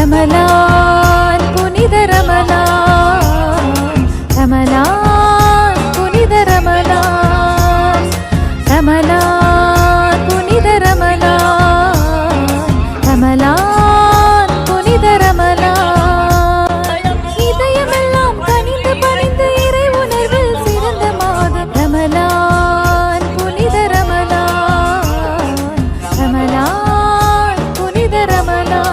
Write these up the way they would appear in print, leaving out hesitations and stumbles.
ரமலான் புனித ரமலான், ரமலான் புனித ரமலான், ரமலான் புனித ரமலான், ரமலான் புனித ரமலான். இதயமெல்லாம் கனிந்து பணிந்து இறை உணர்வில் சிறந்த மாதம் ரமலான் புனித ரமலான், ரமலான் புனித ரமலான்.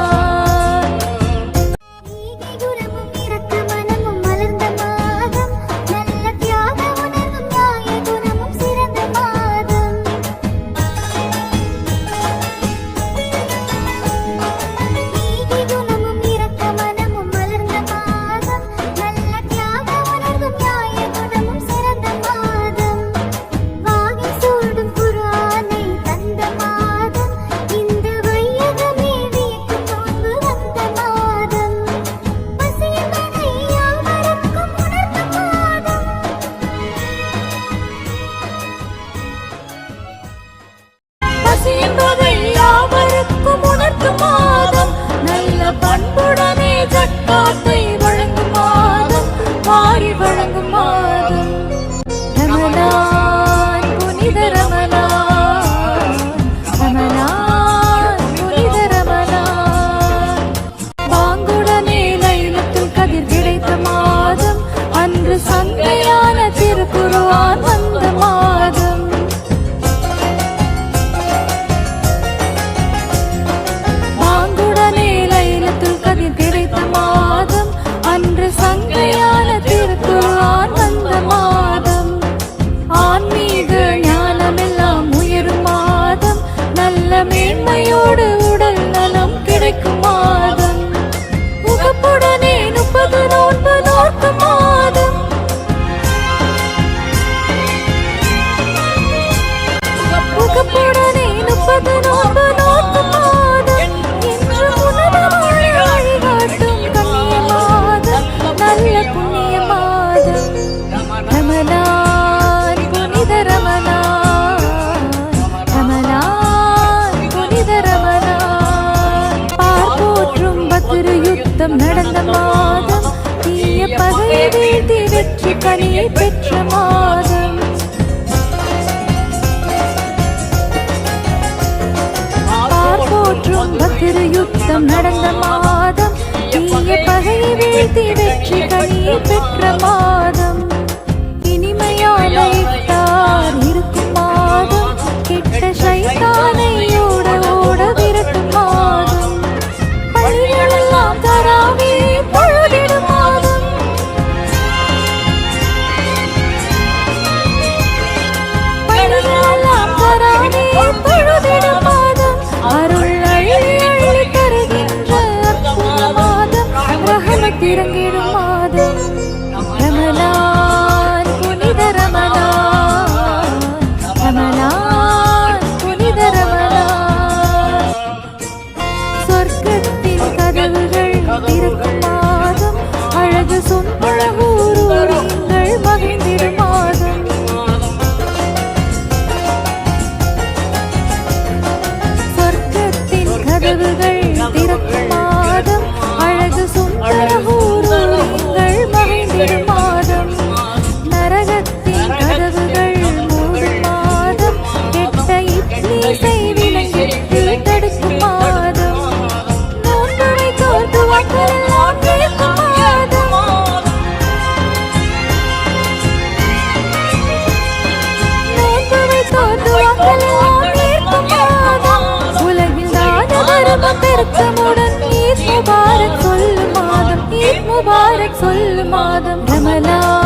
யாவருக்கும் உணர்த்தும் மாதம், நல்ல பண்புடனே ஜக்காத்தை வழங்கும் மாதம், வாரி வழங்கும் மாதம் ரமலான் புனித ரமலான், ரமலான் புனித ரமலான். பாங்குடனே லைலத்துல் கதிர் கிடைத்த மாதம், அன்று சந்தையான திருக்குர்ஆன் வந்த மாதம். கிடைத்த மாதம், அன்று சங்கையான திருக்குர்ஆன் வந்த மாதம். ஆன்மீக ஞானமெல்லாம் உயரும் மாதம், நல்ல மேன்மையோடு உடல் நலம் கிடைக்கும் மாதம். முகப்புடனே 30 நோன்பு நோக்கும் மாதம், முகப்புடனே 30 நோன்பு நோக்கும் மாதம். என்று உணர்வு வழிகாட்டும் கண்ணிய மாதம், நல்ல புண்ணிய மாதம் ரமலான் புனித ரமலான், ரமலான் புனித ரமலான். பார்ப்போற்றும் பத்ரு யுத்தம் நடந்த மாதம், தீய பகையை வீழ்த்தி வெற்றி கனியை பெற்ற மாதம். பார்ப்போற்றும் பத்ரு யுத்தம் நடந்த மாதம், தீய பகையை வீழ்த்தி வெற்றி கனியை பெற்ற மாதம். இனிமையான இஃப்தார் இருக்கும் மாதம், கெட்ட ஷைத்தானை ஓட ஓட விரட்டும் மாதம். பள்ளிகளெல்லாம் தராவீஹ் பொழுதிடும் மாதம், பள்ளிகளெல்லாம் தராவீஹ் பொழுதிடும் மாதம். அருள் அள்ளி அள்ளி தருகின்ற அற்புத மாதம், ரஹமத் இறங்கிடும் மாதம் ரமலான் புனித ரமலான், ரமலான் புனித ரமலான். சொர்க்கத்தின் கதவுகள் திறக்கும் மாதம், அழகு சொற்பழகூறுங்கள் மகிழ்ந்திடும் மாதம். சொர்க்கத்தின் கதவுகள் திறக்கும் மாதம், அழகு சொற்பழகூறுங்கள் மகிழ்ந்திடும் மாதம். நரகத்தின் கதவுகள் மூடும் மாதம், கெட்ட இப்லீஸை விலங்கிட்டு தடுக்கும் மாதம். நோன்பு வைத்தோர் துவாக்களெல்லாம் கேட்கும் மாதம், நோன்பு வைத்தோர் துவாக்களெல்லாம் கேட்கும் மாதம். உலகில் தான தர்மம் பெருக்கமுடன் ஈத் முபாரக் சொல்லும் மாதம், ஈத் முபாரக் சொல்லும் மாதம் ரமலான்